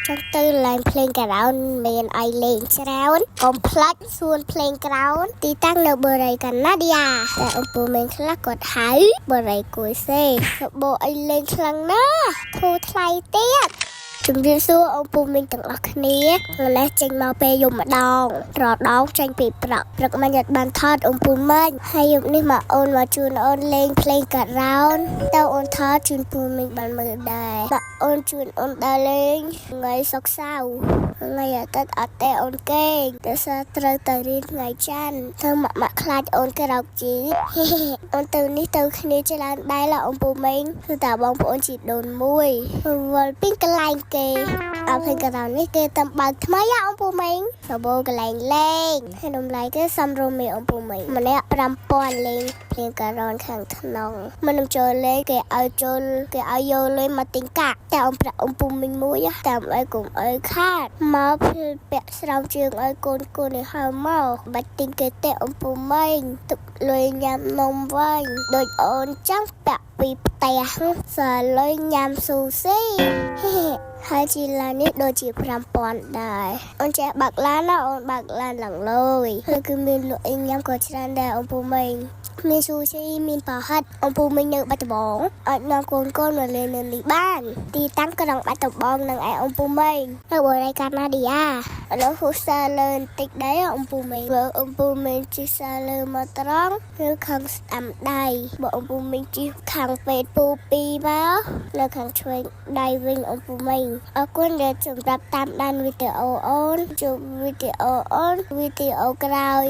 Trong tư làng playing ground men ai lênច្រើនកុំភ្លេចសួន playing ground ទីតាំងនៅបូរីកាណាឌីយ៉ាតែអំពូមីងខ្លះគាត់ហៅបូរីគួយសេសបោអីលេងខ្លាំងណាស់ធូរថ្លៃទៀតជំរាបសួរôngពូមីងទាំងអស់គ្នាម្លេះចេញមកពេលយប់ម្ដងរដងចេញពីព្រឹកមិញអត់បានថតôngពូមីងហើយយប់នេះមកអូនមកជូនអូនលេង playing ground តើអូនថតជូនពូមីងបានមើលដែរបាទអូនជូនអូនដើរលេងថ្ងៃសុក្រសៅរ៍ថ្ងៃអាទិត្យអត់ទេអូនគេងតែសារត្រូវទៅរៀនថ្ងៃច័ន្ទធ្វើម៉ាក់ខ្លាចអូនក្រោកជីអូនទៅនេះទៅគ្នាច្រើនដែរôngពូមីងគឺតាបងប្អូនជីដូនមួយវល់ពីកន្លែងគេអភ័យកណ្ដាលនេះគេតាមបើកថ្មីôngពូមីងសបោកន្លែងលេងហើយតម្លៃគេសំរុំមេôngពូមីងម្នាក់ 5,000 លេងភ្លៀងការ៉នខាងក្នុងមិននឹងចូលលេងគេឲ្យចូលគេឲ្យយកលេងមកទិញកាក់តែôngពូមីងមួយតាមឲ្យកុំឲ្យខាតមកពាក់ស្រោមជើងឲ្យកូននេះហើយមកបាច់ទិញគេទេôngពូមីងទឹកលុយញ៉ាំនំវិញដូចអូនចាំពាក់ពីផ្ទះសើលុយញ៉ាំស៊ូស៊ីហើយជីឡាននេះដូចជា 5,000 ដែរអូនចេះបើកឡានណាអូនបើកឡានឡើងលយហើយគឺមានលក់អីញ៉ាំក៏ច្រើនដែរôngពូមីងមានស៊ូស៊ីមានប្រហិតôngពូមីងនៅបាត់ដំបងអាចនាំកូនមកលេងនៅនេះបានទីតាំងក្រុងបាត់ដំបងនឹងឯôngពូមីងនៅបរិយាកាសណាឌីយ៉ាឥឡូវហ៊ូសើលើបន្តិចដែរôngពូមីងបើôngពូមីងជិះសើលើមកត្រង់ឬខាងស្ដាំដៃបើôngពូមីងជិះខាងពេទ្យពូ2មកនៅខាងឆ្វេងដៃវិញôngពូមីងអរគុណដែលសម្រាប់តាមដានវីដេអូអូនជួបវីដេអូអូនវីដេអូក្រោយ